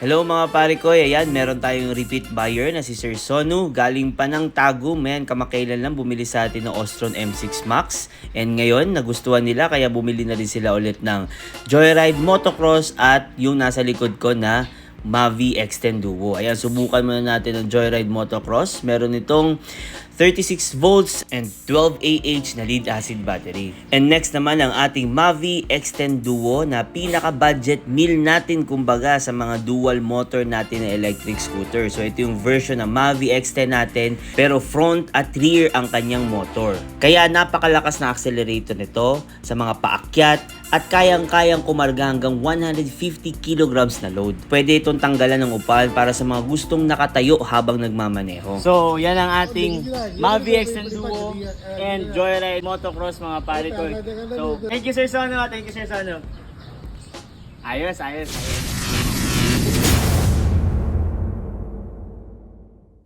Hello mga pare ko, ayan, meron tayong repeat buyer na si Sir Sonu. Galing pa ng Tagum, man, kamakailan lang bumili sa atin ng Ostron M6 Max. And ngayon, nagustuhan nila kaya bumili na rin sila ulit ng Joyride Motocross at yung nasa likod ko na Mavi X10 Duo. Ayan, subukan muna natin ang Joyride Motocross. Meron itong 36 volts and 12 Ah na lead acid battery. And next naman ang ating Mavi X10 Duo na pinaka-budget meal natin kumbaga sa mga dual motor natin na electric scooter. So ito yung version ng Mavi X10 natin pero front at rear ang kanyang motor. Kaya napakalakas na accelerator nito sa mga paakyat at kayang-kayang kumarga hanggang 150 kilograms na load. Pwede itong tanggalan ng upuan para sa mga gustong nakatayo habang nagmamaneho. So yan ang ating Mavi X10 Duo and Joyride Motocross mga pare ko. So thank you Sir Sono, thank you Sir Sono. Ayos.